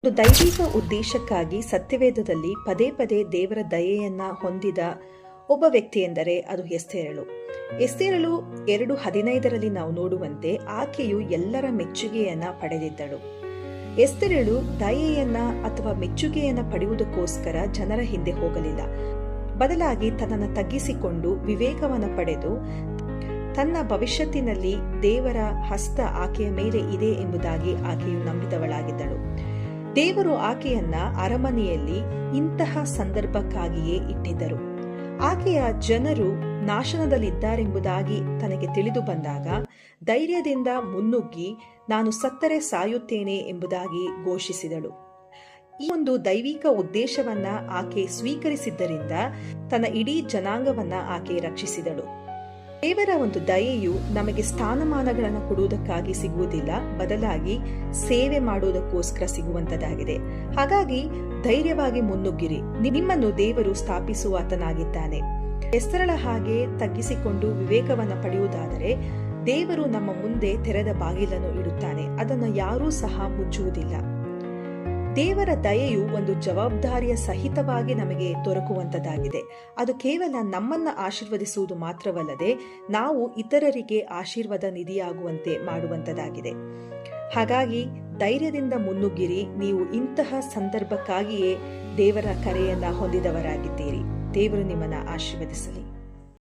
ಒಂದು ದೈವಿಕ ಉದ್ದೇಶಕ್ಕಾಗಿ ಸತ್ಯವೇದದಲ್ಲಿ ಪದೇ ಪದೇ ದೇವರ ದಯೆಯನ್ನ ಹೊಂದಿದ ಒಬ್ಬ ವ್ಯಕ್ತಿ ಎಂದರೆ ಅದು ಎಸ್ತೇರಳು. ಎಸ್ತೇರಳು 2:15 ನಾವು ನೋಡುವಂತೆ ಆಕೆಯು ಎಲ್ಲರ ಮೆಚ್ಚುಗೆಯನ್ನ ಪಡೆದಿದ್ದಳು. ಎಸ್ತೇರಳು ದಯೆಯನ್ನ ಅಥವಾ ಮೆಚ್ಚುಗೆಯನ್ನ ಪಡೆಯುವುದಕ್ಕೋಸ್ಕರ ಜನರ ಹಿಂದೆ ಹೋಗಲಿಲ್ಲ. ಬದಲಾಗಿ ತನ್ನನ್ನು ತಗ್ಗಿಸಿಕೊಂಡು ವಿವೇಕವನ್ನು ಪಡೆದು ತನ್ನ ಭವಿಷ್ಯತ್ತಿನಲ್ಲಿ ದೇವರ ಹಸ್ತ ಆಕೆಯ ಮೇಲೆ ಇದೆ ಎಂಬುದಾಗಿ ಆಕೆಯು ನಂಬಿದವಳಾಗಿದ್ದಳು. ದೇವರು ಆಕೆಯನ್ನ ಅರಮನೆಯಲ್ಲಿ ಇಂತಹ ಸಂದರ್ಭಕ್ಕಾಗಿಯೇ ಇಟ್ಟಿದ್ದರು. ಆಕೆಯ ಜನರು ನಾಶನದಲ್ಲಿದ್ದಾರೆಂಬುದಾಗಿ ತನಗೆ ತಿಳಿದು ಬಂದಾಗ ಧೈರ್ಯದಿಂದ ಮುನ್ನುಗ್ಗಿ ನಾನು ಸತ್ತರೆ ಸಾಯುತ್ತೇನೆ ಎಂಬುದಾಗಿ ಘೋಷಿಸಿದಳು. ಈ ಒಂದು ದೈವಿಕ ಉದ್ದೇಶವನ್ನ ಆಕೆ ಸ್ವೀಕರಿಸಿದ್ದರಿಂದ ತನ್ನ ಇಡೀ ಜನಾಂಗವನ್ನ ಆಕೆ ರಕ್ಷಿಸಿದಳು. ದೇವರ ಒಂದು ದಯೆಯು ನಮಗೆ ಸ್ಥಾನಮಾನಗಳನ್ನು ಕೊಡುವುದಕ್ಕಾಗಿ ಸಿಗುವುದಿಲ್ಲ, ಬದಲಾಗಿ ಸೇವೆ ಮಾಡುವುದಕ್ಕೋಸ್ಕರ ಸಿಗುವಂತದಾಗಿದೆ. ಹಾಗಾಗಿ ಧೈರ್ಯವಾಗಿ ಮುನ್ನುಗ್ಗಿರಿ, ನಿಮ್ಮನ್ನು ದೇವರು ಸ್ಥಾಪಿಸುವ ಆತನಾಗಿದ್ದಾನೆ. ಎಸ್ತೇರಳ ಹಾಗೆ ತಗ್ಗಿಸಿಕೊಂಡು ವಿವೇಕವನ್ನು ಪಡೆಯುವುದಾದರೆ ದೇವರು ನಮ್ಮ ಮುಂದೆ ತೆರೆದ ಬಾಗಿಲನ್ನು ಇಡುತ್ತಾನೆ, ಅದನ್ನು ಯಾರೂ ಸಹ ಮುಚ್ಚುವುದಿಲ್ಲ. ದೇವರ ದಯೆಯು ಒಂದು ಜವಾಬ್ದಾರಿಯ ಸಹಿತವಾಗಿ ನಮಗೆ ದೊರಕುವಂತದಾಗಿದೆ. ಅದು ಕೇವಲ ನಮ್ಮನ್ನ ಆಶೀರ್ವದಿಸುವುದು ಮಾತ್ರವಲ್ಲದೆ ನಾವು ಇತರರಿಗೆ ಆಶೀರ್ವಾದ ನಿಧಿಯಾಗುವಂತೆ ಮಾಡುವಂತದಾಗಿದೆ. ಹಾಗಾಗಿ ಧೈರ್ಯದಿಂದ ಮುನ್ನುಗ್ಗಿರಿ. ನೀವು ಇಂತಹ ಸಂದರ್ಭಕ್ಕಾಗಿಯೇ ದೇವರ ಕರೆಯನ್ನ ಹೊಂದಿದವರಾಗಿದ್ದೀರಿ. ದೇವರು ನಿಮ್ಮನ್ನ ಆಶೀರ್ವದಿಸಲಿ.